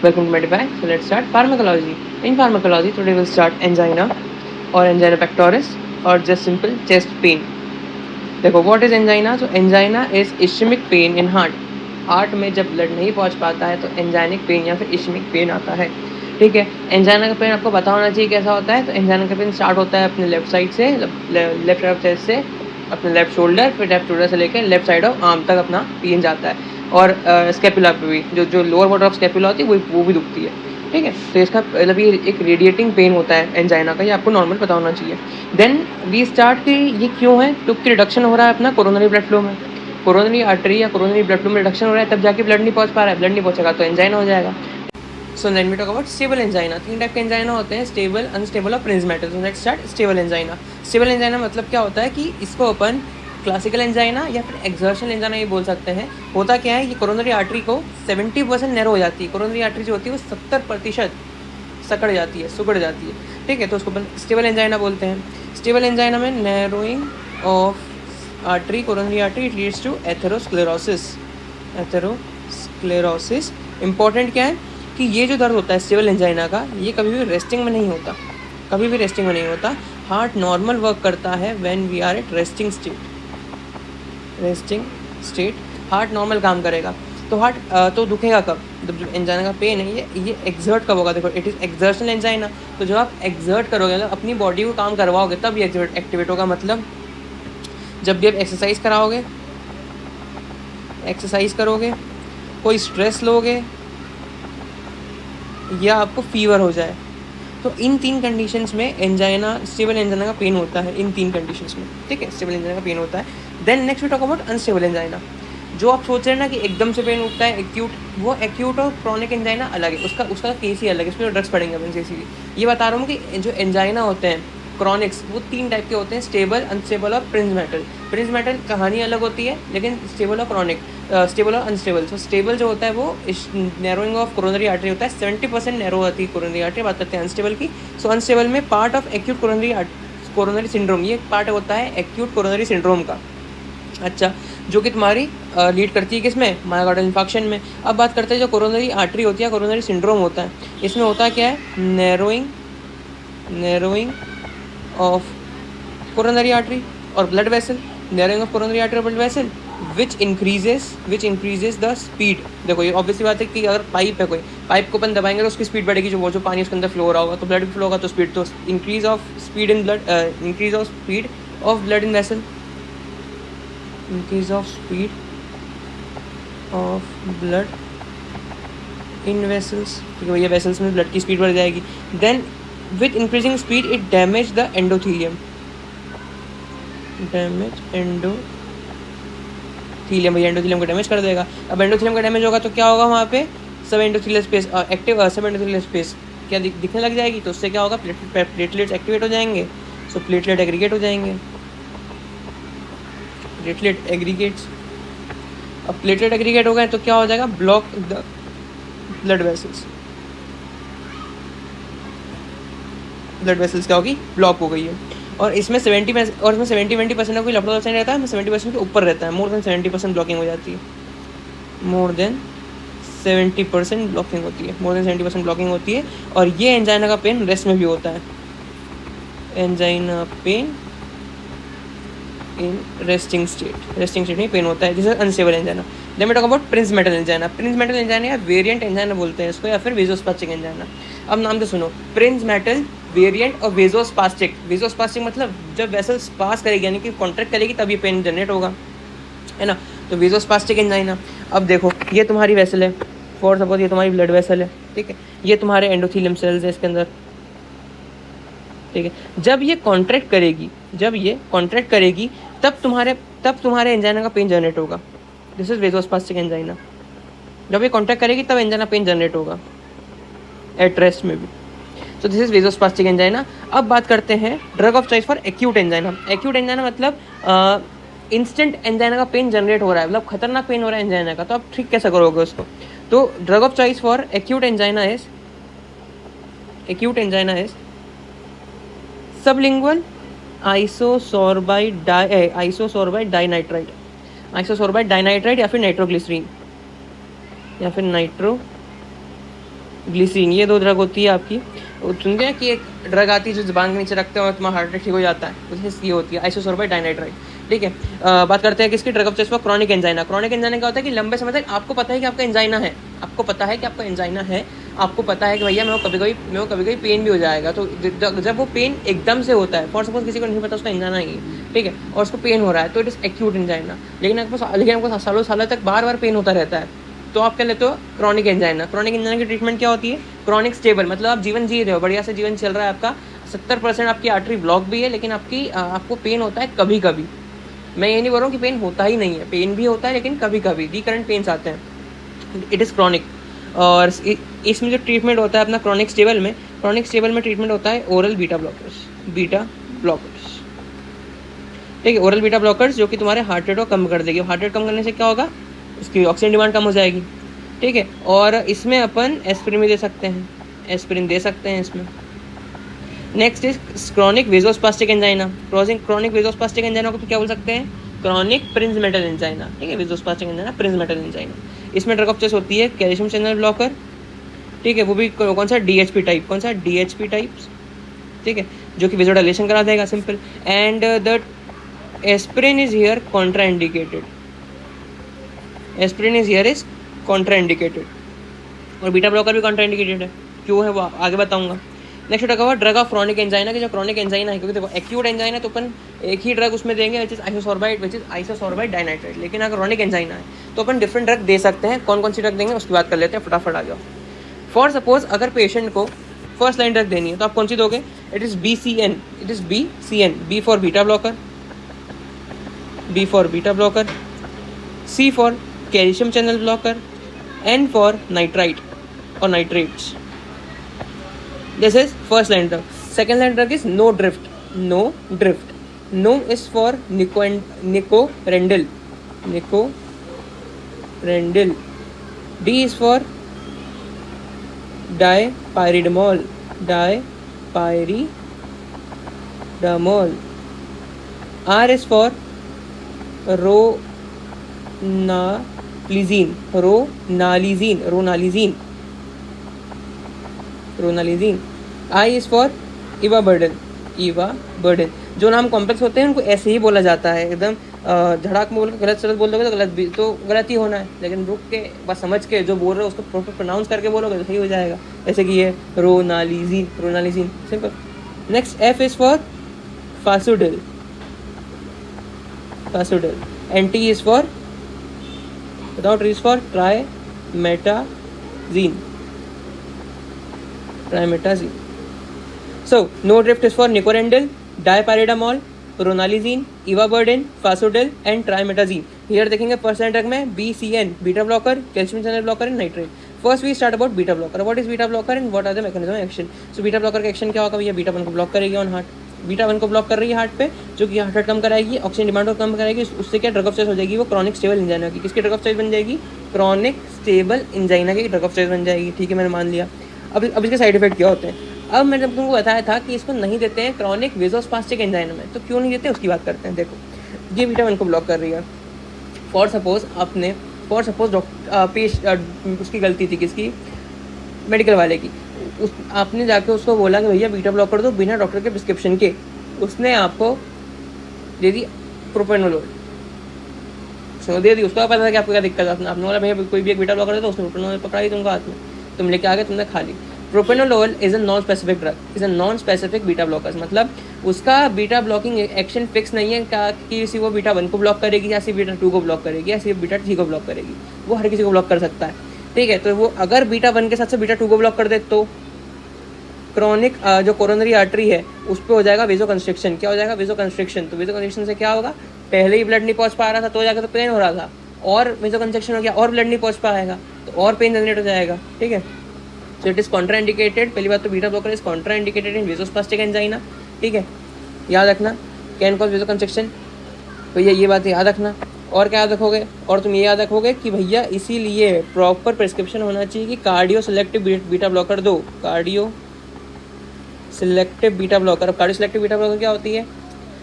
Welcome to Medify. So let's start pharmacology. In pharmacology, today we'll start angina or angina pectoris or just simple chest pain. देखो what is angina? So angina is ischemic pain in heart. Heart में जब blood नहीं पहुंच पाता है तो एंजाइनिक pen या फिर इश्मिक पेन आता है. ठीक है. एंजाइना का पेन आपको पता होना चाहिए कैसा होता है. तो एंजाइना का पेन स्टार्ट होता है अपने लेफ्ट साइड से, लेफ्ट साइड ऑफ चेस्ट से, अपने लेफ्ट शोल्डर, फिर लेफ्ट शोल्डर से लेकर लेफ्ट साइड ऑफ आर्म तक अपना पेन जाता है. और स्केपुला पे भी जो लोअर बॉर्डर ऑफ स्केपुला होती है वो भी दुखती है. ठीक है. तो इसका मतलब ये एक रेडिएटिंग पेन होता है एंजाइना का, ये आपको नॉर्मल पता होना चाहिए. देन वी स्टार्ट कि ये क्यों है. तो की रिडक्शन हो रहा है अपना कोरोनरी ब्लड फ्लो में. कोरोनरी आर्टरी या कोरोनरी ब्लड फ्लो में रिडक्शन हो रहा है, तब जाके ब्लड नहीं पहुंच पा रहा है. ब्लड नहीं पहुंचेगा तो एंजाइना हो जाएगा. So then we talk about stable angina. 3 type के एंजाइना होते हैं, स्टेबल, अनस्टेबल और Prinzmetal. So let's start stable angina. Stable angina मतलब क्या होता है कि इसको अपन क्लासिकल एंजाइना या फिर एक्सर्शन एंजाइना ये बोल सकते हैं. होता क्या है, ये कोरोनरी आर्टरी को 70% नैरो हो जाती है. कोरोनरी आर्टरी जो होती है वो 70% सिकुड़ जाती है. ठीक है. तो उसको अपन स्टेबल एंजाइना बोलते हैं. स्टेबल एंजाइना में narrowing of artery, coronary artery, it leads to atherosclerosis. Important क्या है कि ये जो दर्द होता है स्टेबल एंजाइना का, ये कभी भी रेस्टिंग में नहीं होता. हार्ट नॉर्मल वर्क करता है when we are at resting state. Heart normal काम करेगा. तो हार्ट तो दुखेगा कब, जब एंजाइना का पेन है ये एक्सर्ट कब होगा. देखो, इट इज़ एक्सर्शनल एंजाइना. तो जब आप एक्सर्ट करोगे, मतलब अपनी बॉडी को काम करवाओगे, तब ये एक्टिवेट होगा. मतलब जब भी आप एक्सरसाइज करोगे, कोई स्ट्रेस लोगे या आपको फीवर हो जाए, तो इन 3 कंडीशंस में स्टेबल एंजाइना का पेन होता है. इन 3 कंडीशंस में, ठीक है, स्टेबल एंजाइना का पेन होता है. Then next we talk about unstable angina. जो आप सोच रहे हैं ना कि एकदम से पेन उठता है, एक्यूट और क्रॉनिक एंजाइना अलग है. उसका केस ही अलग है. इसमें ड्रग्स पड़ेंगे अपन इसीलिए ये बता रहा हूँ कि जो एंजाइना होते हैं क्रॉनिक्स, वो 3 टाइप के होते हैं, स्टेबल, अनस्टेबल और प्रिंजमेटल. कहानी अलग होती है, लेकिन स्टेबल और क्रॉनिक, स्टेबल और अनस्टेबल. सो स्टेबल जो होता है वो नैरोइंग ऑफ कोरोनरी आर्टरी होता है, 70% नैरो होती है कोरोनरी आर्टरी. बात करते हैं अनस्टेबल की. सो अनस्टेबल में part of acute coronary syndrome, ये पार्ट होता है एक्यूट कोरोनरी सिंड्रोम का. अच्छा, जो कि तुम्हारी लीड करती है किसमें, मायोकार्डियल इन्फार्क्शन में. अब बात करते हैं जो कोरोनरी आर्टरी होती है, कोरोनरी सिंड्रोम होता है. इसमें होता क्या है, नैरोइंग ऑफ कोरोनरी आर्टरी और blood vessel. Narrowing of coronary artery और blood vessel which increases the speed. देखो, ये ऑब्वियसली बात है कि अगर पाइप है, कोई पाइप को अपन दबाएंगे तो उसकी स्पीड बढ़ेगी, जो पानी उसके अंदर फ्लो हो रहा होगा, तो ब्लड भी फ्लो होगा, तो स्पीड, तो increase of speed in blood, increase of speed of blood in vessel, increase of speed of blood in vessels. ठीक है भैया, वेसल्स में ब्लड की स्पीड बढ़ जाएगी. Then with increasing speed it damage the endothelium. भैया endothelium को damage कर देगा. अब एंडोथीलियम का डैमेज होगा तो क्या होगा, वहाँ पे सब एंडोथीलियल स्पेस क्या दिखने लग जाएगी. तो उससे क्या होगा, प्लेटलेट्स एक्टिवेट हो जाएंगे. सो प्लेटलेट एग्रीगेट हो जाएंगे. अब प्लेटलेट एग्रीगेट हो गए तो क्या हो जाएगा, ब्लॉक द ब्लड वेसल्स क्या होगी, ब्लॉक हो गई है. और इसमें 70% कोई लफड़ा नहीं रहता है, 70% के ऊपर रहता है. मोर देन 70% ब्लॉकिंग हो जाती है. मोर देन 70% ब्लॉकिंग होती है. और ये एंजाइना का पेन रेस्ट में भी होता है. Angina pain in resting state में पेन होता है. This is unstable angina. Then we talk about Prinzmetal angina या वेरिएंट एंजाइना बोलते हैं इसको, या फिर वेजोस्पास्टिक एंजाइना. अब नाम से सुनो, प्रिंजमेटल, वेरिएंट और वेजोस्पास्टिक मतलब जब वेसल्स पास करेगी, यानी कि कॉन्ट्रैक्ट करेगी, तब ये पेन जनरेट होगा, है ना. तो वेजोस्पास्टिक एंजाइना. अब देखो, ये तुम्हारी वेसल है, फॉर सपोज ये तुम्हारी ब्लड वेसल है, ठीक है. ये तुम्हारे एंडोथीलियम सेल्स है इसके अंदर, ठीक है. जब ये कॉन्ट्रैक्ट करेगी तब तुम्हारे एंजाइना का पेन जनरेट होगा. This is vasospastic angina. जब ये कॉन्ट्रैक्ट करेगी तब एंजाइना पेन जनरेट होगा, एट रेस्ट में भी. So this is vasospastic angina. अब बात करते हैं drug of choice for acute angina. मतलब इंस्टेंट एंजाइना का पेन जनरेट हो रहा है, मतलब खतरनाक पेन हो रहा है एंजाइना का, तो आप ठीक कैसे करोगे उसको. तो drug of choice for acute angina is sublingual isosorbide dinitrate या फिर नाइट्रोग्लिसरीन ग्लिसरीन, ये 2 ड्रग होती है आपकी। सुनते हैं कि एक ड्रग आती है जो ज़ुबान के नीचे रखते हैं और तुम्हारा हार्ट अटैक ठीक हो जाता है, उसमें ये होती है आइसोसोर्बाइड डाइनाइट्राइट। ठीक है, बात करते हैं किसकी, drug of choice for chronic angina. Chronic angina क्या होता है कि लंबे समय तक आपको पता है कि आपका एंजाइना है, आपको पता है कि आपका एंजाइना है, आपको पता है कि भैया मेरे को कभी कभी पेन भी हो जाएगा। तो जब वो पेन एकदम से होता है, फॉर सपोज किसी को नहीं पता उसका एंजाइना ही है, ठीक है, और उसको पेन हो रहा है, तो इट इज़ एक्यूट एंजाइना। लेकिन आपको सालों सालों तक बार बार पेन होता रहता है, तो आप क्या लेते हो, क्रॉनिक एंजाइना। क्रॉनिक एंजाइना की ट्रीटमेंट क्या होती है, क्रॉनिक स्टेबल, मतलब आप जीवन जी रहे हो, बढ़िया से जीवन चल रहा है आपका, 70% आपकी आर्टरी ब्लॉक भी है, लेकिन आपको पेन होता है कभी कभी। मैं ये नहीं बोल रहा हूँ कि पेन होता ही नहीं है, पेन भी होता है, लेकिन कभी कभी रिकरेंट पेन्स आते हैं, इट इज़ क्रॉनिक। और इसमें जो ट्रीटमेंट होता है अपना क्रॉनिक स्टेबल में ट्रीटमेंट होता है ओरल बीटा ब्लॉकर्स। ठीक है, ओरल बीटा ब्लॉकर्स जो कि तुम्हारे हार्ट रेट को कम कर देगी। हार्ट रेट कम करने से क्या होगा, उसकी ऑक्सीजन डिमांड कम हो जाएगी। ठीक है, और इसमें अपन एस्पिरिन भी दे सकते हैं, इसमें। Next is chronic vasospastic angina. Chronic vasospastic angina को तो क्या बोल सकते हैं, क्रॉनिक प्रिंसमेटल एंजाइना। ठीक है, वेजोस्पास्टिक एंजाइना, प्रिंसमेटल एंजाइना। इसमें ड्रग ऑफ चॉइस होती है कैल्शियम चैनल ब्लॉकर। ठीक है, वो भी कौन सा, डीएचपी टाइप्स। ठीक है, जो कि वेजोडाइलेशन करा देगा, simple. And the aspirin is here contraindicated. और बीटा ब्लॉकर भी कॉन्ट्राइंडिकेटेड है, क्यों है वो आगे बताऊंगा। नेक्स्ट ड्रग हुआ ड्रग ऑफ क्रॉनिक एंजाइना, की जो क्रॉनिक एंजाइना है, क्योंकि देखो एक्यूट एंजाइना तो अपन एक ही ड्रग उसमें देंगे विच इज आइसोसोर्बाइड डाइनाइट्राइट। लेकिन अगर क्रॉनिक एंजाइना है तो अपन डिफरेंट ड्रग दे सकते हैं। कौन कौन सी ड्रग देंगे उसकी बात कर लेते हैं, फटाफट आ जाओ। फॉर सपोज अगर पेशेंट को फर्स्ट लाइन ड्रग देनी है तो आप कौन सी दोगे, it is BCN, B for beta blocker, C for calcium channel blocker, N for nitrite और nitrates. This is first line drug. Second line drug is no drift. No is for nicorandil. D is for dipyridamole. R is for ronalizine. I is for ivaburden. जो नाम complex होते हैं उनको ऐसे ही बोला जाता है, एकदम झड़ाक में बोल के गलत बोल दोगे तो गलत ही होना है, लेकिन रुक के बस समझ के जो बोल रहे हो उसको प्रॉपर प्रोनाउंस करके बोलोगे तो सही हो जाएगा। जैसे कि ये ranolazine, simple. Next F is for fasudil, and T is for trimetazine. So, no drift is for nicorandil, dipyridamole, ronalizine, ivaburden, fasudil and trimetazine. Here देखेंगे फर्स्ट ड्रग में BCN, beta blocker, calcium channel blocker and nitrate. First we start about beta blocker. What is beta blocker and what are the mechanism of action. So beta blocker का action क्या होगा भैया, beta 1 को block करेगी on heart, beta 1 को block कर रही है हार्ट पे, जो कि हार्ट रेट कम कराएगी, ऑक्सीजन डिमांड को कम कराएगी। उससे क्या ड्रग ऑफ चॉइस हो जाएगी, वो क्रॉनिक स्टेबल एंजाइना की। किसकी ड्रग ऑफ चॉइस बन जाएगी, क्रॉनिक स्टेबल एंजाइना की ड्रग ऑफ चॉइस बन जाएगी। ठीक है, मैंने मान लिया। अब इसके साइड इफेक्ट क्या होते हैं। अब मैंने तुमको बताया था कि इसको नहीं देते हैं क्रॉनिक वेजोस्पास्टिक एंजाइना में, तो क्यों नहीं देते उसकी बात करते हैं। देखो, ये बीटा 1 को ब्लॉक कर रही है। फॉर सपोज उसकी गलती थी, किसकी, मेडिकल वाले की। आपने जाके उसको बोला कि भैया बीटा ब्लॉक कर दो बिना डॉक्टर के प्रिस्क्रिप्शन के, उसने आपको दे दी प्रोपेनोलोल, दे दी। उसको पता था कि आपको क्या दिक्कत है, आपने बोला भैया कोई भी एक बीटा ब्लॉकर दे तो उसने प्रोपेनोलोल पकड़ाई तुमको हाथ में, तुम लेके आ गए, तुमने खा ली। Propranolol is a non specific beta blockers, मतलब उसका बीटा ब्लॉकिंग एक्शन फिक्स नहीं है कि किसी को बीटा 1 को ब्लॉक करेगी या सिर्फ बीटा 2 को ब्लॉक करेगी या सिर्फ बीटा 3 को ब्लॉक करेगी, वो हर किसी को ब्लॉक कर सकता है। ठीक है, तो वो अगर बीटा 1 के साथ से बीटा 2 को ब्लॉक कर दे तो क्रॉनिक जो कोरोनरी आर्टरी है उस पर हो जाएगा वेजो कंस्ट्रिक्शन। क्या हो जाएगा, वेजो कंस्ट्रिक्शन। तो वेजो कंस्ट्रिक्शन से क्या होगा, पहले ही ब्लड नहीं पहुंच पा रहा था तो जाकर तो पेन हो रहा था, और वेजो कंस्ट्रिक्शन हो गया और ब्लड नहीं पहुंच पाएगा तो और पेन जनरेट हो जाएगा। ठीक है, सो इट इज़ कॉन्ट्राइंडिकेटेड। पहली बात तो beta blocker is contraindicated in vasospastic angina. ठीक है, याद रखना, कैन कॉज वेजो कंस्ट्रिक्शन, भैया ये बात याद रखना। और क्या याद रखोगे, और तुम ये याद रखोगे कि भैया इसीलिए प्रॉपर प्रिस्क्रिप्शन होना चाहिए कि कार्डियो सिलेक्टिव बीटा ब्लॉकर दो, कार्डियो सिलेक्टिव बीटा ब्लॉकर। अब कार्डियो सिलेक्टिव बीटा ब्लॉकर क्या होती है,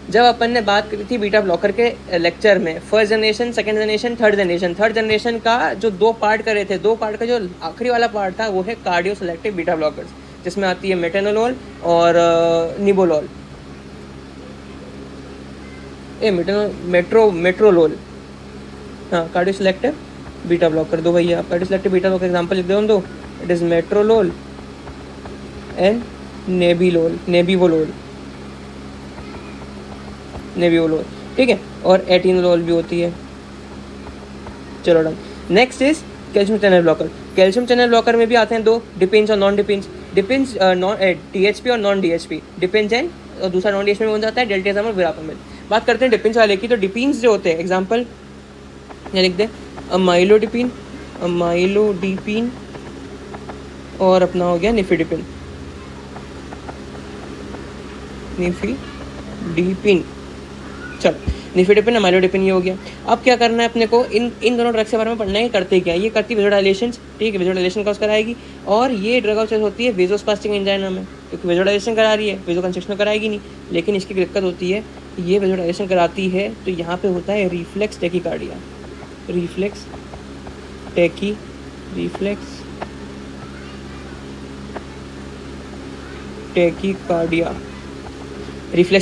जब अपन ने बात करी थी बीटा ब्लॉकर के लेक्चर में, first generation, second generation, third generation, third generation का जो 2 पार्ट करे थे, 2 पार्ट का जो आखिरी वाला पार्ट था वो है कार्डियो सेलेक्टिव बीटा ब्लॉकर्स, जिसमें आती है मेटेनोलोल और निबोलोल, मेट्रोलोल, हाँ कार्डियो सेलेक्टिव बीटा ब्लॉकर। दो भैया cardio selective beta blocker example लिख दो, इट इज़ मेट्रोलोल एंड नेबिवोलोल, ठीक है, और एटिनोलोल भी होती है। चलो done. Next is calcium channel blocker. Calcium channel blocker में भी आते हैं 2, डिपेंड्स और नॉन डिपेंड्स। डिपेंड्स DHP और नॉन DHP, डिपेंड्स एंड और दूसरा नॉन DHP में बन जाता है डेल्टाजाम और विरापामिल। बात करते हैं डिपेंड्स वाले की, तो डिपेंड्स जो होते हैं एग्जाम्पल ये लिख दे, अमाइलोडिपिन और अपना हो गया निफिडिपिन, चलो निफिडिपिन अमाइलोडिपिन ये हो गया। अब क्या करना है अपने को, इन दोनों ड्रग्स के बारे में पढ़ना है। करते क्या, ये करती वेजोडाइलेशन, ठीक है, वेजोडाइलेशन कॉज कराएगी, और ये ड्रग ऑफ चॉइस होती है वेजोस्पास्टिक एंजाइना में, क्योंकि वेजोडाइलेशन करा रही है, वेजो कंस्ट्रिक्शन कराएगी नहीं। लेकिन इसकी दिक्कत होती है, ये वेजोडाइलेशन कराती है तो यहाँ पे होता है रिफ्लेक्स टैकीकार्डिया, रिफ्लेक्स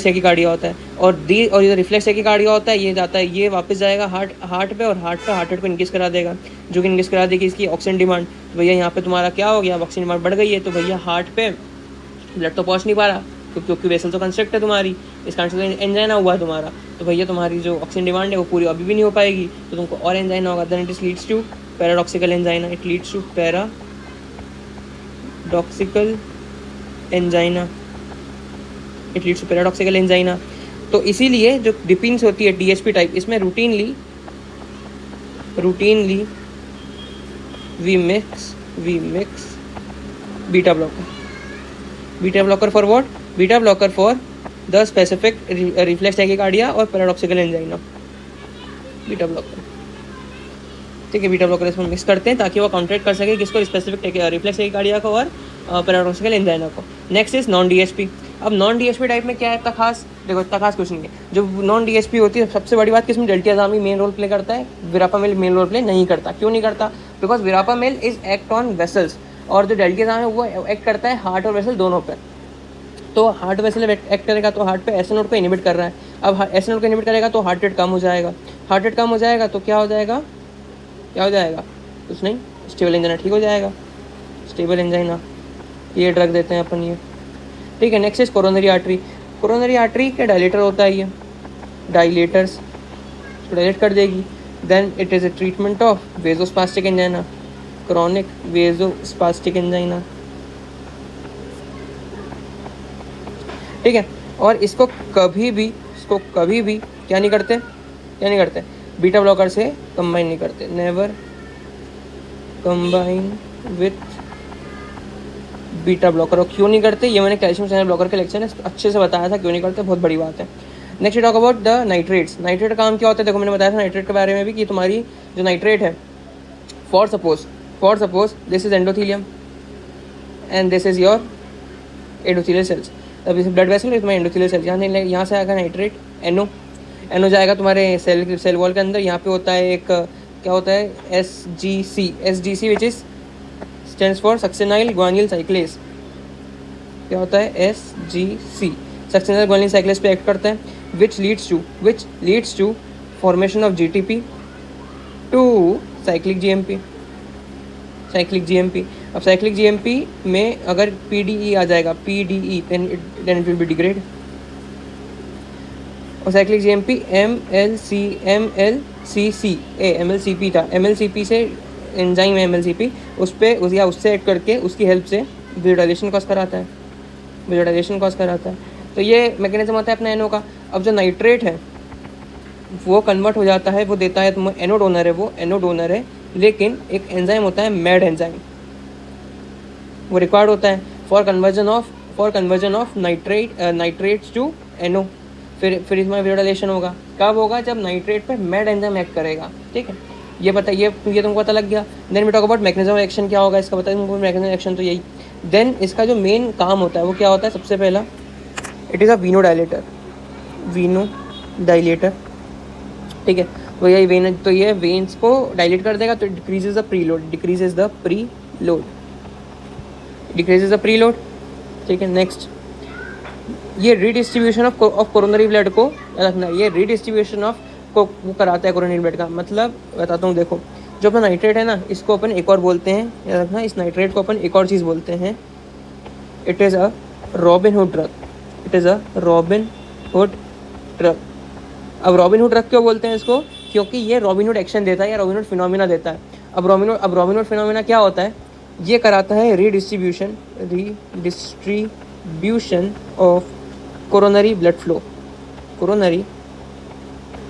टैकीकार्डिया होता है। और ये रिफ्लेक्स टैकीकार्डिया होता है, ये जाता है, ये वापस जाएगा हार्ट पे, और हार्ट रेट को इंक्रीज करा देगा, जो कि इंक्रीज करा देगी इसकी ऑक्सीजन डिमांड। तो भैया यहाँ पे तुम्हारा क्या हो गया, ऑक्सीजन डिमांड बढ़ गई है, तो भैया हार्ट पे ब्लड तो पहुँच नहीं पा रहा, क्योंकि वेसल तो कंस्ट्रक्ट है तुम्हारी, इस कारण से एंजाइना हुआ तुम्हारा। तो भैया तुम्हारी जो ऑक्सीजन डिमांड है वो पूरी अभी भी नहीं हो पाएगी, तो तुमको और एंजाइना होगा। Then it leads to paradoxical angina, it leads to paradoxical angina. तो इसीलिए जो डिपिन्स होती है DHP टाइप, इसमें routinely we mix beta blocker for what, beta blocker for the specific reflex tachycardia और पैराडॉक्सिकल एंजाइना, बीटा ब्लॉकर, ठीक है। Beta blocker इसमें मिक्स करते हैं ताकि वो काउंटरेक्ट कर सके किसको, स्पेसिफिक रिफ्लेक्स टैकीकार्डिया को और पैराडॉक्सिकल एंजाइना को। Next is non DHP। अब नॉन DHP टाइप में क्या है, इतना खास देखो, इतना खास कुछ नहीं है। जो नॉन DHP होती है, सबसे बड़ी बात किसमें, डेल्टाजामी मेन रोल प्ले करता है, विरापामिल मेन रोल प्ले नहीं करता। क्यों नहीं करता, because विरापामिल is act on vessels, और जो डेल्टाजाम है वो एक्ट करता है हार्ट और वेसल दोनों पर। तो हार्ट वेसल एक्ट करेगा तो हार्ट पे एसए नोड को इनिबिट कर रहा है। अब एसए नोड को इनिबिट करेगा तो हार्ट रेट कम हो जाएगा, हार्ट रेट कम हो जाएगा तो क्या हो जाएगा, कुछ नहीं, स्टेबल एंजाइना ठीक हो जाएगा, स्टेबल एंजाइना, ये ड्रग देते हैं अपन ये, ठीक है। Next is coronary artery. Coronary artery का डायलेटर होता है, ये डायलेटर्स डायलेट कर देगी। Then it is a treatment of vasospastic angina, chronic vasospastic angina, ठीक है। और इसको कभी भी क्या नहीं करते, बीटा ब्लॉकर से कंबाइन नहीं करते, never combine with beta blocker. और क्यों नहीं करते, ये मैंने कैल्शियम चैनल ब्लॉकर के लेक्चर में अच्छे से बताया था, क्यों नहीं करते, बहुत बड़ी बात है। Next talk about the nitrates. Nitrate का काम क्या होता है, देखो मैंने बताया था नाइट्रेट के बारे में भी कि तुम्हारी जो नाइट्रेट है, for suppose this is endothelium and this is your endothelial cells. अब इस ब्लड वेसल इसमें एंडोथीलियल सेल्स, यहाँ से आएगा नाइट्रेट, एनो जाएगा तुम्हारे सेल वॉल के अंदर। यहाँ पे होता है एक क्या होता है, SGC which is stands for succinyl guanyl cyclase. क्या होता है, SGC सक्सेनाइल ग्वानिल साइक्लेस पे एक्ट करता है, which leads to formation of GTP to cyclic GMP। अब साइक्लिक GMP में अगर PDE आ जाएगा, then it will be degrade. और साइक्लिक GMP MLCP था, MLCP से एंजाइम है MLCP, उससे एक्ट करके उसकी हेल्प से वेजोडाइलेशन कॉज कराता है। तो ये मैकेनिज्म होता है अपना एनो का। अब जो नाइट्रेट है वो कन्वर्ट हो जाता है, वो देता है तुम्हें एनो डोनर है, लेकिन एक एंजाइम होता है मैड एंजाइम, वो रिक्वायर्ड होता है for conversion of nitrates to NO. फिर इसमें वेजोडाइलेशन होगा, कब होगा, जब नाइट्रेट पे मैड एंजाइम एक्ट करेगा, ठीक है। ये तुमको पता लग गया। Then we talk about mechanism action, क्या होगा इसका बताया तुमको, मैकेनिज्म एक्शन तो यही। देन इसका जो मेन काम होता है वो क्या होता है, सबसे पहला it is a venodilator. Veno dilator, ठीक है। तो ये वेन, तो ये वेन्स को डायलेट कर देगा, तो decreases the preload, decreases the preload, decreases the preload, ठीक है। नेक्स्ट, ये रीडिस्ट्रीब्यूशन ऑफ कोरोनरी ब्लड को रखना, ये रीडिस्ट्रीब्यूशन ऑफ को वो कराता है कोरोनरी ब्लड का। मतलब बताता हूँ, देखो जो अपना नाइट्रेट है ना, इसको अपन एक और बोलते हैं, याद रखना, इस नाइट्रेट को अपन एक और चीज़ बोलते हैं, it is a robin hood drug, it is a robin hood drug. अब रॉबिन हुड ड्रग क्यों बोलते हैं इसको? क्योंकि ये रॉबिन हुड एक्शन देता है या रॉबिन हुड फिनोमिना देता है। अब रॉबिन हुड फिनोमिना क्या होता है? ये कराता है redistribution of coronary blood flow, coronary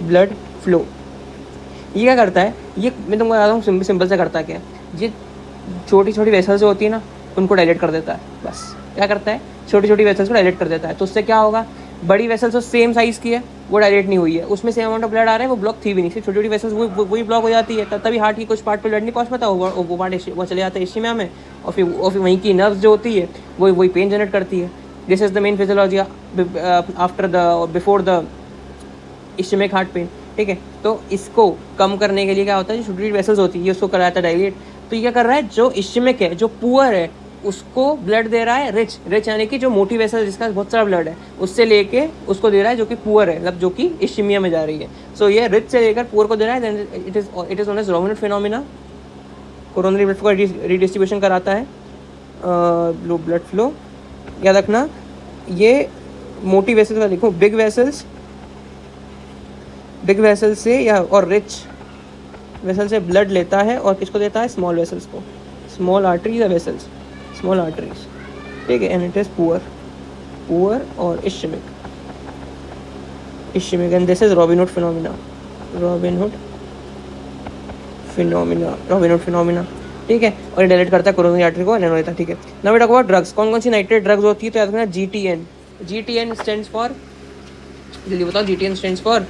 blood flow. ये क्या करता है? ये मैं तुमको बताता हूँ सिंपल से करता है क्या, ये छोटी छोटी वेसल्स जो होती है ना, उनको डायलेट कर देता है। बस क्या करता है? छोटी छोटी वेसल्स को डायलेट कर देता है। तो उससे क्या होगा? बड़ी वेसल्स जो सेम साइज़ की है वो डायलेट नहीं हुई है, उसमें सेम अमाउंट ऑफ ब्लड आ रहा है, वो ब्लॉक थी भी नहीं, सिर्फ छोटी छोटी वेसल्स वही ब्लॉक हो जाती है। तभी हार्ट की कुछ पार्ट पे ब्लड नहीं पहुँच पाता, वो पार्ट वो चले जाता है इश्चिमिया में, और फिर वहीं की नर्व्स जो होती है वही पेन जनरेट करती है। This is the main physiology after the before the ischemic heart pain, ठीक है। तो इसको कम करने के लिए क्या होता है, जो छोटी छोटी वेसल्स होती है ये उसको कराता है डायलेट। तो ये क्या कर रहा है? जो इश्चिमिक है, जो पुअर है, उसको ब्लड दे रहा है रिच, रिच यानी कि जो मोटी वेसल जिसका बहुत सारा ब्लड है, उससे लेके उसको दे रहा है जो कि पुअर है, मतलब जो कि इश्चिमिया में जा रही है। सो ये रिच से लेकर पुअर को दे रहा है, then it is known as Robin Hood phenomena. Coronary blood flow का रीडिस्ट्रीब्यूशन कराता है ब्लड फ्लो। याद रखना, ये मोटी वेसल्स का लिखो, बिग वेसल्स, बिग वेसल से या और रिच वेसल से ब्लड लेता है, और किसको देता है? स्मॉल वेसल्स को, स्मॉल आर्टरीज या वेसल्स, स्मॉल आर्टरीज, ठीक है। And it is poor, poor और ischemic, ischemic, and this is Robin Hood phenomena, Robin Hood phenomena, Robin Hood phenomena, ठीक है। और ये डायलेट करता है कोरोनरी आर्टरी को, एनोन देता है, ठीक है। Now we talk about drugs. कौन कौन सी नाइट्रेट ड्रग्स होती है? तो याद रखना GTN, GTN स्टैंड्स फॉर, जल्दी बताओ, GTN stands for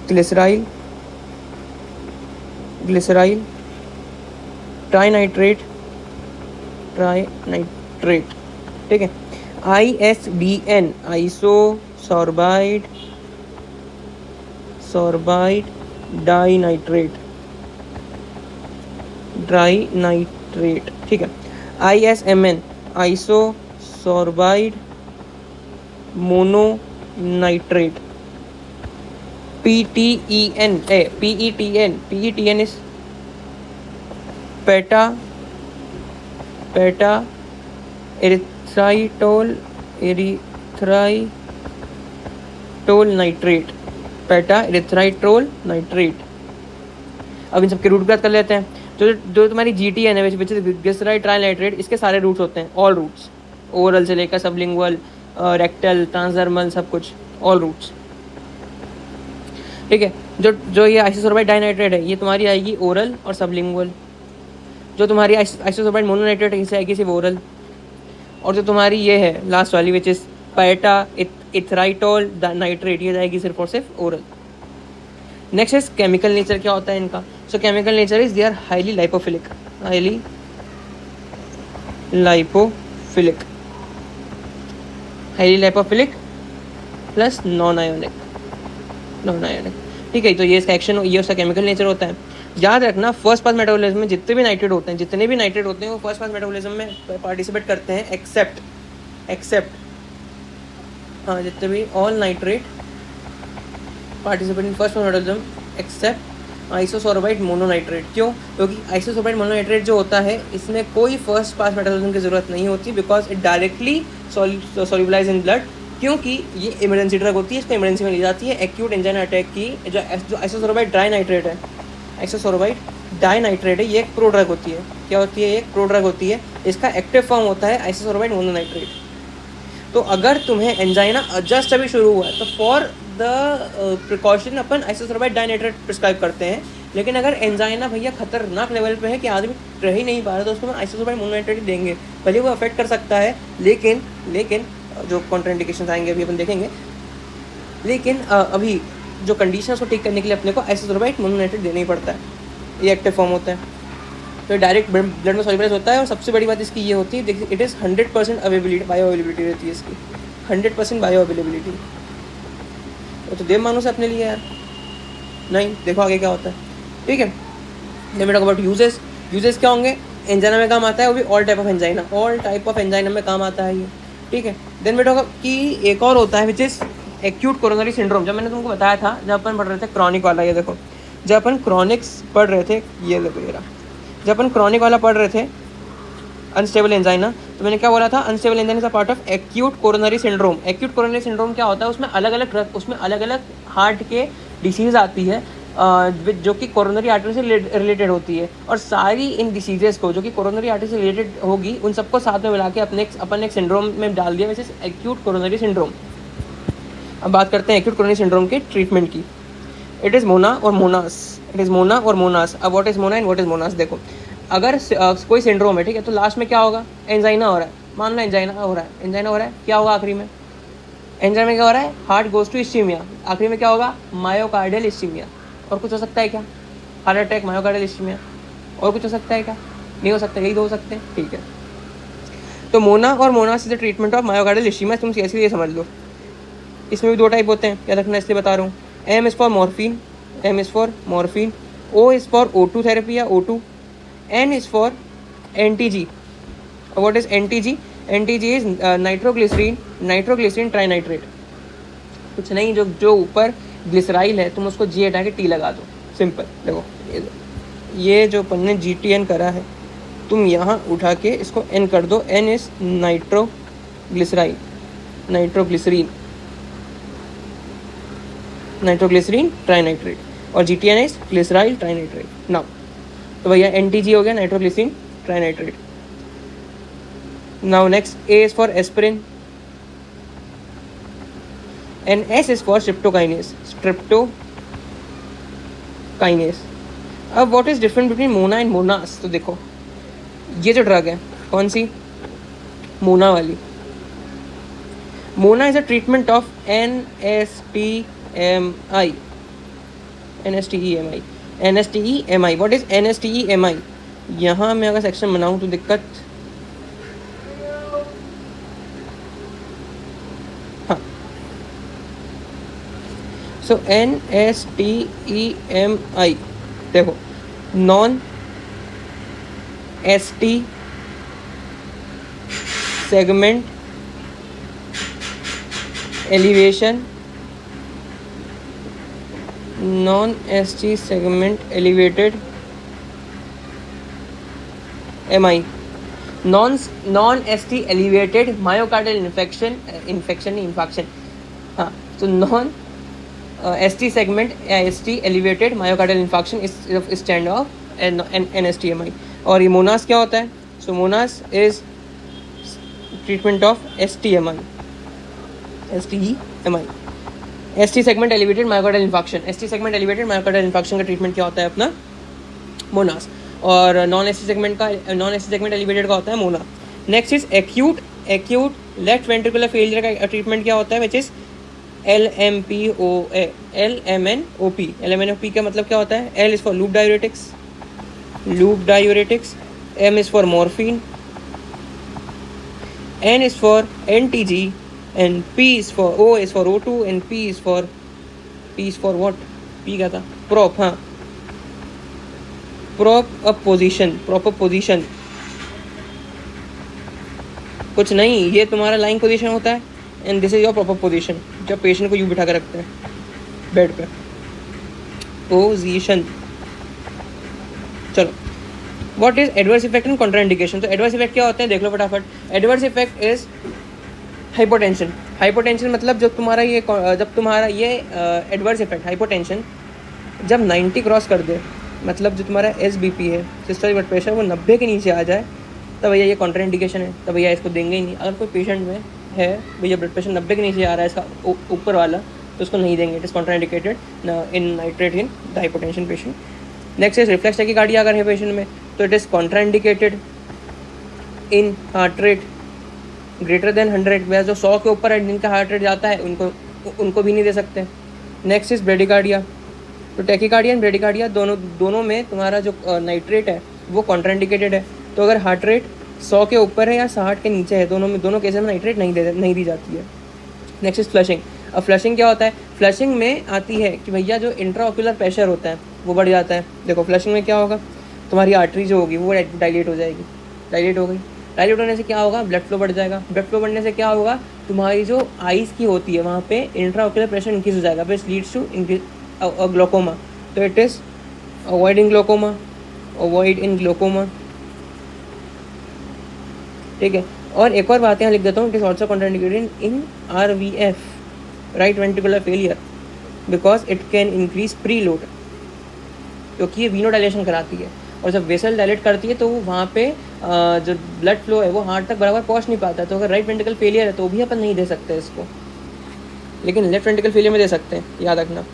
glyceryl, glyceryl trinitrate, trinitrate, ठीक है। ISDN, isosorbide, sorbide dinitrate, dinitrate, ठीक है। ISMN, isosorbide mononitrate. PETN, PETN is penta erythritol, erythritol nitrate, penta एरिथ्राइटोल nitrate. अब इन सबके रूट बात कर लेते हैं। जो तुम्हारी GTN है, विच इज ग्लिसराइड ट्राइनाइट्रेट, इसके सारे रूट्स होते हैं, ऑल रूट्स, ओरल से लेकर सबलिंगुअल, रेक्टल, ट्रांसडर्मल, सब कुछ, ऑल रूट्स, ठीक है। जो ये आइसोसोर्बाइड डाइनाइट्रेट है, ये तुम्हारी आएगी ओरल और सबलिंगुअल। जो तुम्हारी आइसोसोर्बाइड मोनोनाइट्रेट है, इसे आएगी सिर्फ ओरल। और जो तुम्हारी ये है लास्ट वाली, विच इज पेटा एरिथ्राइटोल नाइट्रेट, ये जाएगी सिर्फ और सिर्फ oral. Next is chemical nature, क्या होता है इनका? So chemical nature is they are highly lipophilic, highly lipophilic, highly lipophilic plus non ionic, non ionic, ठीक है। तो ये इसका एक्शन, ये उसका केमिकल नेचर होता है। याद रखना, फर्स्ट पास मेटाबॉलिज्म में जितने भी नाइट्रेट होते हैं, वो फर्स्ट पास मेटाबॉलिज्म में पार्टिसिपेट करते हैं, एक्सेप्ट हाँ, जितने भी all nitrate participate in first pass metabolism except isosorbide mononitrate. क्यों? क्योंकि आइसोसोर्बाइड मोनोनाइट्रेट जो होता है, इसमें कोई फर्स्ट पास मेटाबॉलिज्म की जरूरत नहीं होती, because it directly solubilize in blood. क्योंकि ये इमरजेंसी ड्रग होती है, इसको इमरजेंसी में ली जाती है एक्यूट एंजाइना अटैक की। जो आइसोसोर्बाइड डाइनाइट्रेट है, आइसोसोर्बाइड डाइनाइट्रेट है, ये एक प्रो ड्रग होती है। क्या होती है? ये एक प्रो ड्रग होती है। इसका एक्टिव फॉर्म होता है आइसोसोर्बाइड मोनोनाइट्रेट। तो अगर तुम्हें एंजाइना जस्ट अभी शुरू हुआ है, तो for the precaution upon आइसोसोर्बाइड dinitrate prescribe करते हैं। लेकिन अगर एंजाइना भैया खतरनाक लेवल पे है कि आदमी रह ही नहीं पा रहा, तो उसको हम आइसोसोर्बाइड मोनोनाइट्रेट देंगे। भले वो अफेक्ट कर सकता है, लेकिन जो कॉन्ट्राइंडिकेशंस आएंगे अभी अपन देखेंगे। लेकिन अभी जो कंडीशन को ठीक करने के लिए अपने को आइसोसोर्बाइड मोनोनाइट्रेट देना ही पड़ता है। ये एक्टिव फॉर्म होता है, तो डायरेक्ट ब्लड में सॉल्युबलाइज होता है। और सबसे बड़ी बात इसकी ये होती है, it is 100% availability, bio availability रहती है इसकी, 100% बायो अवेलेबिलिटी। वो तो देवमानुष है अपने लिए यार। नहीं, देखो आगे क्या होता है, ठीक है। Then we talk about uses. Uses क्या होंगे, एंजाइना में काम आता है, वो भी all type of angina, all type of angina में काम आता है ये, ठीक है। देन वी टॉक कि एक और होता है which is acute coronary syndrome. जब मैंने तुमको बताया था, जब अपन पढ़ रहे थे क्रॉनिक वाला, ये देखो जब अपन क्रॉनिक्स पढ़ रहे थे, ये देखो ये रहा, जब अपन क्रॉनिक वाला पढ़ रहे थे अनस्टेबल एंजाइना, तो मैंने क्या बोला था, unstable angina is a part of acute coronary syndrome. Acute coronary syndrome क्या होता है, उसमें अलग अलग हार्ट के डिसीज़ आती है जो कि कोरोनरी आर्टरी से रिलेटेड होती है, और सारी इन डिसीजेस को जो कि कोरोनरी आर्टरी से रिलेटेड होगी, उन सबको साथ में मिला के अपन एक सिंड्रोम में डाल दिया, वैसे एक्यूट कोरोनरी सिंड्रोम। अब बात करते हैं एक्यूट कोरोनरी सिंड्रोम के ट्रीटमेंट की। इट इज़ मोना और मोनास, इट इज़ मोना और मोनास। अब what is Mona and what is Mona's, देखो अगर कोई सिंड्रोम है, ठीक है, तो लास्ट में क्या होगा, एंजाइना हो रहा है, मान लो एंजाइना हो रहा है, क्या होगा आखिरी में, एंजाइना में क्या हो रहा है, हार्ट गोज टू इस्चीमिया, आखिरी में क्या होगा, मायोकार्डियल इस्चीमिया। और कुछ हो सकता है क्या, हार्ट अटैक, मायोकार्डियल इस्चीमिया, और कुछ हो सकता है क्या, नहीं हो सकता, यही दो हो सकते हैं, ठीक है। तो मोना और Mona's is the treatment of myocardial ischaemia, तुम ऐसे ये समझ लो। इसमें भी दो टाइप होते हैं, क्या रखना इसलिए बता रहा हूँ। M is for morphine, M is for morphine, O is for O2 therapy या O2, N is for NTG। What is NTG? NTG is nitroglycerin trinitrate. कुछ नहीं, जो ऊपर ग्लिसराइल है, तुम उसको G हटा के T लगा दो, सिंपल। देखो ये जो अपन ने GTN करा है, तुम यहाँ उठा के इसको N कर दो, N इज़ नाइट्रोग्लिसरीन ट्राइनाइट्रेट, और GTN is glyceryl trinitrate. Now तो भैया NTG हो गया, nitroglycerin trinitrate. Now next, A is for aspirin and S is for streptokinase. अब what is different between MONA and MONAS, तो देखो ये जो ड्रग है, कौन सी, मोना वाली। MONA is a treatment of NSTEMI। What is NSTEMI? यहाँ मैं अगर सेक्शन बनाऊँ तो दिक्कत, हाँ, सो NSTEMI देखो, non ST segment elevation, non ST segment elevated MI, non ST elevated myocardial infection, हाँ, तो non ST segment ST elevated myocardial infection is stand of NSTEMI। और ये मोनास क्या होता है, so MONAS is treatment of STEMI। ST segment elevated myocardial infection, ST segment elevated myocardial infection का treatment क्या होता है अपना, मोनास। और नॉन ST सेगमेंट एलिवेटेड का होता है Mona. Next is acute left ventricular failure का ट्रीटमेंट क्या होता है, विच इज LMNOP का मतलब क्या होता है, L is for loop diuretics, M is for morphine, N is for NTG, and P is for O2, and P is for what? P क्या था? Prop, हाँ, proper position। कुछ नहीं, ये तुम्हारा लाइंग पोजीशन होता है, and this is your proper position, जब पेशेंट को यूँ बिठा कर रखते हैं बेड पे, पोजीशन। चलो, what is adverse effect and contraindication? तो एडवर्स इफेक्ट क्या होते हैं, देख लो फटाफट। एडवर्स इफेक्ट इज हाइपोटेंशन मतलब जब तुम्हारा ये एडवर्स इफेक्ट हाइपोटेंशन जब 90 क्रॉस कर दे, मतलब जो तुम्हारा SBP है, सिस्टोलिक ब्लड प्रेशर, वो 90 के नीचे आ जाए, तब भैया ये कॉन्ट्राइंडिकेशन है, तब भैया इसको देंगे ही नहीं। अगर कोई पेशेंट में है भैया ब्लड प्रेशर 90 के नीचे आ रहा है इसका ऊपर वाला, तो उसको नहीं देंगे, it is contraindicated in nitrate in the hypotension patient. Next is reflex tachycardia अगर है पेशेंट में, तो it is contraindicated in heart rate greater than 100, वैसे जो 100 के ऊपर है जिनका हार्ट रेट जाता है उनको भी नहीं दे सकते। नेक्स्ट इज ब्रेडिकार्डिया, तो टैकीकार्डिया एंड ब्रेडिकार्डिया दोनों में तुम्हारा जो नाइट्रेट है वो कॉन्ट्राइंडिकेटेड है। तो अगर हार्ट रेट 100 के ऊपर है या 60 के नीचे है, दोनों केसेस में नाइट्रेट नहीं दी जाती है। Next is flushing. अब फ्लशिंग क्या होता है? फ्लशिंग में आती है कि भैया जो इंट्राओक्यूलर प्रेशर होता है वो बढ़ जाता है। देखो फ्लशिंग में क्या होगा, तुम्हारी आर्टरी जो होगी वो डायलेट हो जाएगी, डायलेट हो गई। डायलेट होने से क्या होगा? ब्लड फ्लो बढ़ जाएगा। ब्लड फ्लो बढ़ने से क्या होगा? तुम्हारी जो आइज़ की होती है वहाँ पे इंट्राओक्यूलर प्रेशर इंक्रीज हो जाएगा, which leads to increase glaucoma. तो it is avoid in glaucoma, avoid in glaucoma, ठीक है। और एक और बात यहाँ लिख देता हूँ, it is also contraindicated in RVF, right ventricular failure, because it can increase pre load, क्योंकि ये वीनो डायलेशन कराती है। और जब वेसल डायलेट करती है तो वहाँ पे जो ब्लड फ्लो है वो हार्ट तक बराबर पहुँच नहीं पाता है। तो अगर राइट वेंट्रिकल फेलियर है तो भी अपन नहीं दे सकते इसको, लेकिन लेफ्ट वेंट्रिकल फेलियर में दे सकते हैं, याद रखना।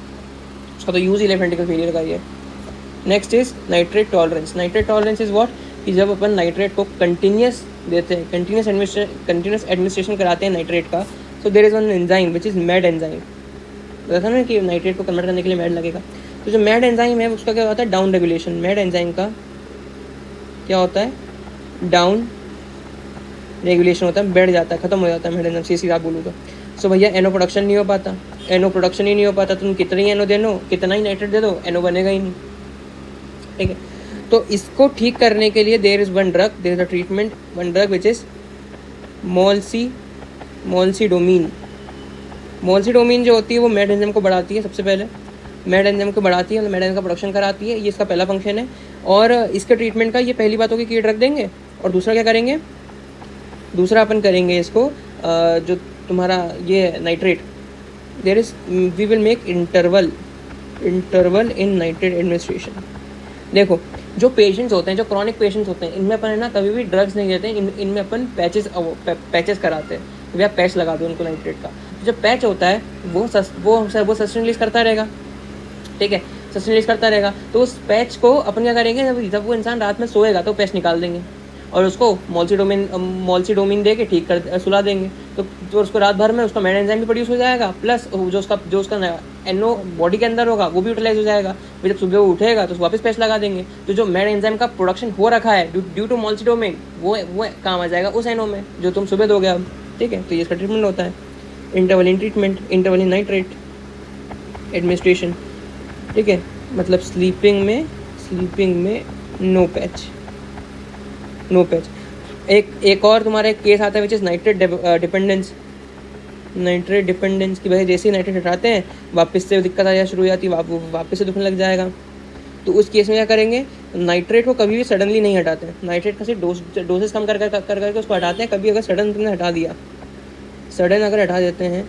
उसका तो यूज़ ही लेफ्ट वेंट्रिकल फेलियर का ही है। Next is nitrate tolerance. Nitrate tolerance is what, कि जब अपन नाइट्रेट को कंटिन्यूस देते हैं, कंटिन्यूस एडमिनिस्ट्रेशन कराते हैं नाइट्रेट का, so there is one enzyme which is mad enzyme. बताया ना कि नाइट्रेट को कन्वर्ट करने के लिए मैड लगेगा। तो जो मैड एंजाइम है उसका क्या होता है? Down regulation. मैड एंजाइम का क्या होता है? डाउन रेगुलेशन होता है, बैठ जाता है, खत्म हो जाता है मैड एंजाइम, सीधी आप बोलूँ तो। सो भैया एनो प्रोडक्शन नहीं हो पाता, एनो प्रोडक्शन ही नहीं हो पाता, तुम कितना ही एनो दे दो, कितना ही नाइट्रेट दे दो, एनो बनेगा ही नहीं, ठीक है। तो इसको ठीक करने के लिए there is one drug, there is a treatment, one drug which is molsidomine. Molsidomine जो होती है वो मैड एंजाइम को बढ़ाती है, सबसे पहले मैड एंजाइम को बढ़ाती है, मैड एंजाइम का प्रोडक्शन कराती है, ये इसका पहला फंक्शन है। और इसके ट्रीटमेंट का ये पहली बात होगी कि ये ड्रग देंगे। और दूसरा क्या करेंगे? दूसरा अपन करेंगे इसको जो तुम्हारा ये nitrate, there is we will make interval in nitrate administration. देखो जो पेशेंट्स होते हैं, जो क्रॉनिक पेशेंट्स होते हैं, इनमें अपन है ना कभी भी ड्रग्स नहीं देते हैं, इनमें अपन पैचेस कराते हैं, भैया पैच लगा दो उनको नाइट्रेट का। जो पैच होता है वो सस्टेन रिलीज करता रहेगा, ठीक है, सस्टेन रिलीज करता रहेगा। तो उस पैच को अपन क्या करेंगे, जब वो इंसान रात में सोएगा तो पैच निकाल देंगे और उसको मोलसीडोमिन दे के ठीक कर सुला देंगे। तो उसको रात भर में उसका मैड एंजाइम भी प्रोड्यूस हो जाएगा, प्लस जो उसका एनो बॉडी के अंदर होगा वो भी यूटिलाइज हो जाएगा। फिर जब सुबह वो उठेगा तो वापस पैच लगा देंगे। तो जो मैड एंजाइम का प्रोडक्शन हो रखा है ड्यू टू मोलसीडोमिन वो काम आ जाएगा उस एनो में जो तुम सुबह दोगे अब, ठीक है। तो ये इसका ट्रीटमेंट होता है, interval in treatment, interval in nitrate administration, ठीक है। मतलब स्लीपिंग में नो पैच। एक और तुम्हारा एक केस आता है विच इज़ नाइट्रेट डिपेंडेंस की वजह, जैसे ही नाइट्रेट हटाते हैं वापस से दिक्कत आ जाए शुरू हो जाती है, वापस से दुखने लग जाएगा। तो उस केस में क्या करेंगे? नाइट्रेट को कभी भी सडनली नहीं हटाते हैं, नाइट्रेट का सिर्फ डोसेस कम कर करके उसको हटाते हैं। कभी अगर सडन तुमने हटा दिया, सडन अगर हटा देते हैं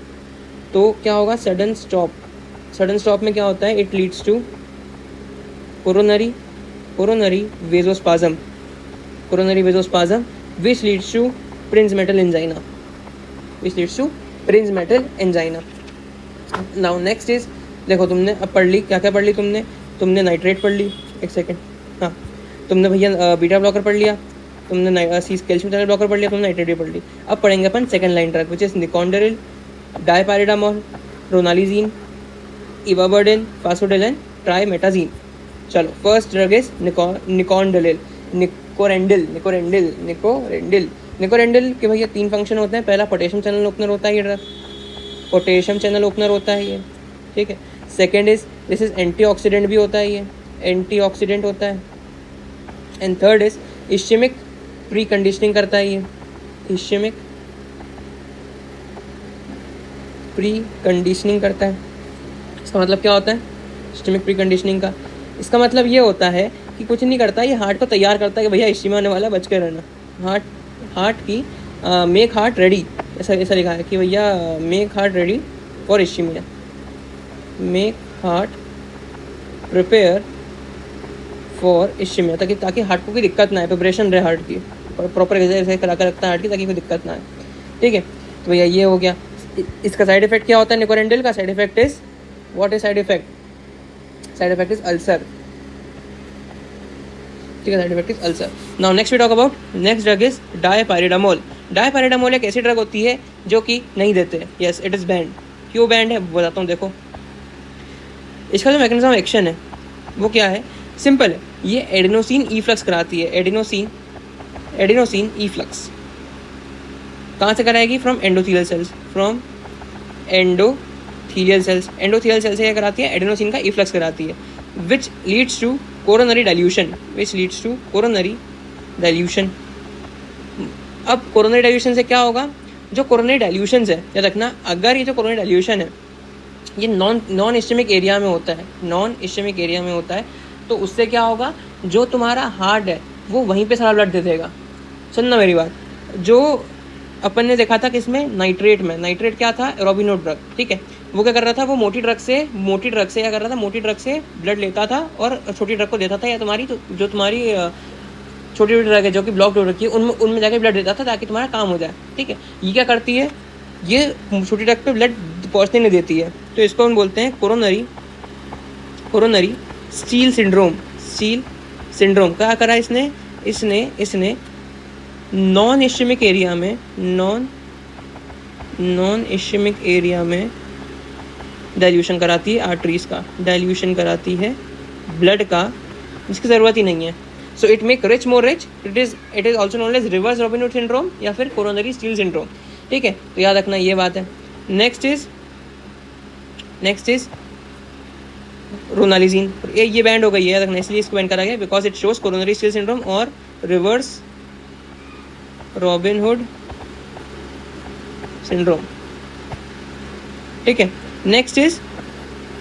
तो क्या होगा? सडन स्टॉप में क्या होता है? It leads to coronary vasospasm which leads to Prinzmetal angina. Now next is, देखो तुमने अब पढ़ ली, क्या पढ़ ली तुमने नाइट्रेट पढ़ ली, एक सेकेंड, हाँ तुमने भैया बीटा ब्लॉकर पढ़ लिया, तुमने कैल्शियम चैनल ब्लॉकर पढ़ लिया, तुमने नाइट्रेट भी पढ़ ली। अब पढ़ेंगे अपन second line drug which is nicorandil, dipyridamole, ranolazine, ivabradine, fasudil, trimetazidine. चलो फर्स्ट ड्रग इज निकोरेंडिल के भैया 3 फंक्शन होते हैं। पहला पोटेशियम चैनल ओपनर होता है ये ड्रग, पोटेशियम चैनल ओपनर होता है ये, ठीक है। Second is this is antioxidant भी होता है, ये एंटीऑक्सीडेंट होता है। And third is ischemic pre conditioning करता है, ये इश्चेमिक प्री कंडीशनिंग करता है। इसका मतलब क्या होता है इश्चेमिक प्री कंडीशनिंग का? इसका मतलब ये होता है कि कुछ नहीं करता, ये हार्ट को तैयार करता है कि भैया इश्चीमा होने वाला, बच के रहना। हार्ट की मेक हार्ट रेडी, ऐसा लिखा है कि भैया make heart ready for ischemia, make heart prepare for ischemia, ताकि हार्ट को कोई दिक्कत ना आए, प्रिपरेशन रहे हार्ट की, प्रॉपर एक्सरसाइज करा कर रखता है हार्ट की ताकि कोई दिक्कत ना आए, ठीक है। तो भैया ये हो गया। इसका साइड इफेक्ट क्या होता है निकोरेंडिल का? Side effect is what is side effect? Side effect is ulcer, ठीक है, side effect is ulcer. Now next we talk about next drug is dipyridamole. Dipyridamole एक ऐसी ड्रग होती है जो कि नहीं देते, यस इट इज़ बैंड। क्यों बैंड है बताता हूँ, देखो इसका जो मैकेनिज्म ऑफ एक्शन है वो क्या है, सिंपल है, ये एडिनोसिन ईफ्लक्स कराती है, एडिनोसिन ईफ्लक्स कहाँ से कराएगी? From endothelial cells, from endothelial cells. Endothelial cell से क्या कराती है, एडेनोसिन का इफ्लक्स कराती है, which leads to coronary dilution, which leads to coronary dilution. अब कोरोनरी डाइल्यूशन से क्या होगा, जो कोरोनरी डाइल्यूशन है, याद रखना, अगर ये जो कोरोनरी डाइल्यूशन है ये नॉन इस्चेमिक एरिया में होता है, नॉन इस्चेमिक एरिया में होता है, तो उससे क्या होगा, जो तुम्हारा हार्ट है वो वहीं पे सारा ब्लड दे देगा। सुनना मेरी बात, जो अपन ने देखा था किसमें, नाइट्रेट में। नाइट्रेट क्या था, रॉबिन हुड ड्रग, ठीक है। वो क्या कर रहा था, वो मोटी ड्रग से क्या कर रहा था, मोटी ड्रग से ब्लड लेता था और छोटी ड्रग को देता था, या तुम्हारी जो तुम्हारी छोटी छोटी ड्रग है जो कि ब्लॉक हो रखी है उनमें जाके ब्लड देता था ताकि तुम्हारा काम हो जाए, ठीक है। ये क्या करती है, ये छोटी ड्रग पे ब्लड पहुँचने नहीं देती है, तो इसको हम बोलते हैं coronary steal syndrome. Steel syndrome क्या करा इसने नॉन इस्चेमिक एरिया में, नॉन इस्चेमिक एरिया में डाइल्यूशन कराती है आर्टरीज का, डाइल्यूशन कराती है ब्लड का, जिसकी ज़रूरत ही नहीं है। So it make rich more rich, it is also known as reverse Robin Hood syndrome या फिर कोरोनरी स्टील सिंड्रोम, ठीक है। तो याद रखना ये बात है। नेक्स्ट इज रोनालिजीन, ये बैंड हो गई है, याद रखना, इसलिए इसको बैंड करा गया because it shows coronary steal syndrome और रिवर्स रॉबिन हुड सिंड्रोम, ठीक है। Next is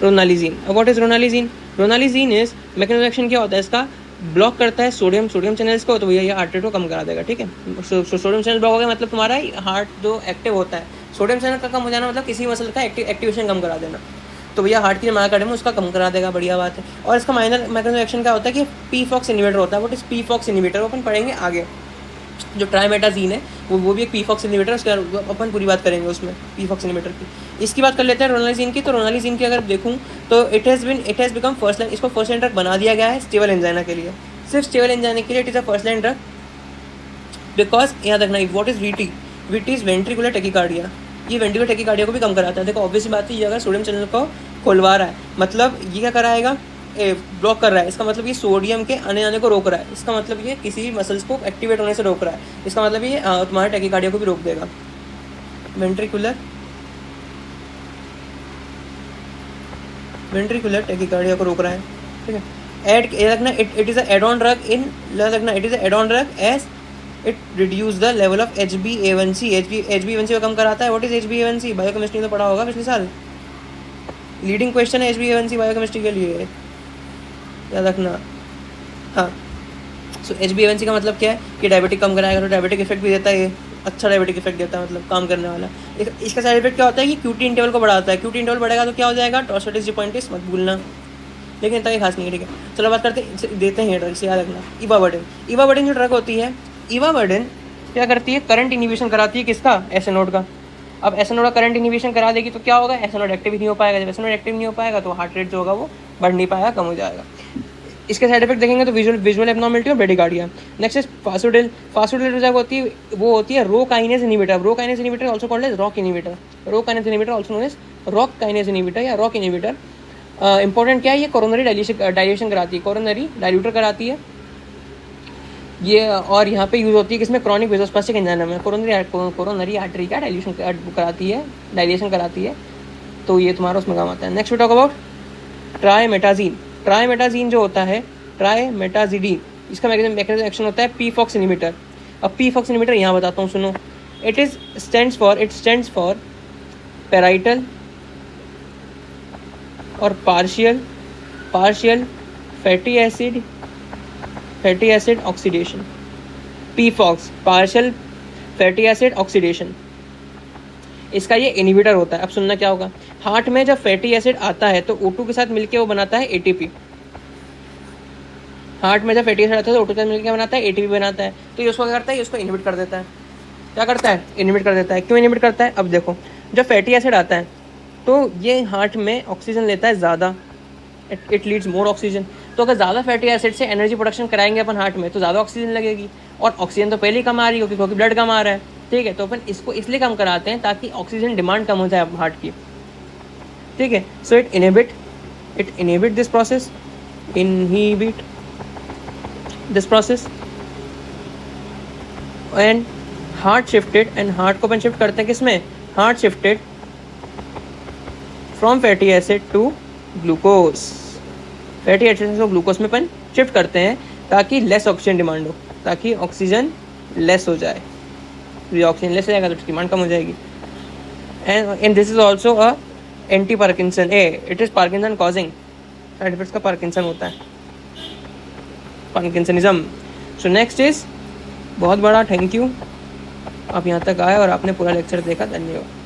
ranolazine. अब what is ranolazine? Ranolazine is mechanism action क्या होता है इसका, ब्लॉक करता है सोडियम चैनल्स को, तो भैया ये हार्ट रेट को कम करा देगा, ठीक है। सोडियम चैनल ब्लॉक हो गया मतलब तुम्हारा हार्ट जो एक्टिव होता है, सोडियम चैनल का कम हो जाना मतलब किसी मसल का एक्टिवेशन कम करा देना, तो भैया हार्ट की जो मार्केट है उसका कम करा देगा, बढ़िया बात है। और इसका माइनर मैकेनिज्म एक्शन क्या होता है कि पीफॉक्स इनहिबिटर होता है। व्हाट इज पीफॉक्स इनहिबिटर, वो अपन पढ़ेंगे आगे। जो ट्राइमेटाजीन है वो भी एक पीफॉक्स इनहिबिटर, उसके अपन पूरी बात करेंगे उसमें पीफॉक्स इनहिबिटर की। इसकी बात कर लेते हैं रोनालिजीन की। तो रोनालिजीन की अगर देखूँ तो it has become first line, इसको फर्स्ट लाइन ड्रग बना दिया गया है स्टेबल एंजाइना के लिए, सिर्फ स्टेबल एंजाइना के लिए it is a first line drug because याद रखना what is VT, VT is ventricular tachycardia, ये वेंट्रिकुलर टेकिकार्डिया को भी कम कराता है। देखो ऑब्वियस बात है, ये अगर सोडियम चैनल को खुलवा रहा है मतलब ये क्या कराएगा, ब्लॉक कर रहा है, इसका मतलब ये सोडियम के आने जाने को रोक रहा है, इसका मतलब ये किसी भी मसल्स को एक्टिवेट होने से रोक रहा है, इसका मतलब ये तुम्हारे टेकिकार्डिया को भी रोक देगा। वेंट्रिकुलर टेकिकार्डिया को रोक रहा है, ठीक है। It is a add on drug in, it is a add on drug as it reduce the level of HbA1c, HbA1c को कम कराता है। व्हाट इज HbA1c, बायोकेमिस्ट्री में पढ़ा होगा पिछले साल, लीडिंग क्वेश्चन है HbA1c बायोकेमिस्ट्री के लिए, याद रखना। हाँ, सो HbA1c का मतलब क्या है कि डायबिटिक कम कराएगा, तो डायबिटिक इफेक्ट भी देता है ये, अच्छा डायबिटिक इफेक्ट देता है, मतलब काम करने वाला। इसका साइड इफेक्ट क्या होता है कि QT इंटरवल को बढ़ाता है, QT इंटरवल बढ़ेगा तो क्या हो जाएगा, टॉर्सोटिस डिपॉइंटिस मत भूलना, लेकिन इतना ही खास नहीं है, ठीक है। चलो बात करते देते हैं ड्रग से, याद रखना। इवाबर्डिन जो ड्रग होती है, इवाबर्डिन क्या करती है, करंट इनिबिशन कराती है किसका, एसएनोड का। अब एसएनोड का करंट इनिबिशन करा देगी तो क्या होगा, एसएनोड एक्टिव नहीं हो पाएगा, जब एसएनोड एक्टिव नहीं हो पाएगा तो हार्ट रेट जो होगा वो बढ़ नहीं पाएगा, कम हो जाएगा। इसके साइड इफेक्ट देखेंगे तो विजुअल एब्नॉर्मलिटी और bradycardia. Next is fasudil drug होती है, वो होती है rho kinase inhibitor. Rho kinase inhibitor also called as ROCK inhibitor, rho kinase inhibitor also known as ROCK kinase inhibitor या रॉक इनहिबिटर। इंपॉर्टेंट क्या है, ये कोरोनरी डाइल्यूशन कराती है, कोरोनरी डाइल्यूटर कराती है ये, और यहाँ पे यूज होती है किसमें, क्रॉनिक वेसोस्पास्टिक एंजाइना में। कोरोनरी आर्टरी का डाइल्यूशन कराती है, डाइलेशन कराती है, तो ये तुम्हारा उसमें काम आता है। Next we talk about trimetazidine. Trimetazidine जो होता है, ट्राइमेटाजिडीन, इसका मैकेनिज्म एक्शन होता है पीफॉक्स इनहिबिटर। अब पीफॉक्स इनहिबिटर यहाँ बताता हूँ, सुनो। इट स्टैंड्स फॉर पैराइटल और partial fatty acid oxidation. PFOX partial fatty acid oxidation, इसका ये इनहिबिटर होता है। अब सुनना क्या होगा, हार्ट में जब फैटी एसिड आता है तो O2 के साथ मिलके वो बनाता है ATP। हार्ट में जब फैटी एसिड आता है तो O2 के साथ मिलकर बनाता है ATP बनाता है, तो ये उसको क्या करता है, उसको इनहिबिट कर देता है। क्या करता है, इनहिबिट कर देता है। क्यों इनहिबिट करता है, अब देखो, जब फैटी एसिड आता है तो ये हार्ट में ऑक्सीजन लेता है ज़्यादा, इट लीड्स मोर ऑक्सीजन। तो अगर ज़्यादा फैटी एसिड से एनर्जी प्रोडक्शन कराएंगे अपन हार्ट में तो ज़्यादा ऑक्सीजन लगेगी, और ऑक्सीजन तो पहले ही कम आ रही होगी क्योंकि ब्लड कम आ रहा है, ठीक है। तो अपन इसको इसलिए कम कराते हैं ताकि ऑक्सीजन डिमांड कम हो जाए हार्ट की, ठीक है। So it inhibit this process and heart shifted, and heart को अपन शिफ्ट करते हैं किसमें, heart shifted from fatty acid to glucose. Fatty acid को ग्लूकोज में अपन शिफ्ट करते हैं ताकि लेस ऑक्सीजन डिमांड हो, ताकि ऑक्सीजन लेस हो जाए। तो ऑक्सीजन लेस हो जाएगा तो डिमांड कम हो जाएगी। And this is also a anti Parkinson it is Parkinson causing. Side effects का पार्किंसन होता है, पार्किंसनिज्म। सो नेक्स्ट इज, बहुत बड़ा थैंक यू, आप यहाँ तक आए और आपने पूरा लेक्चर देखा, धन्यवाद।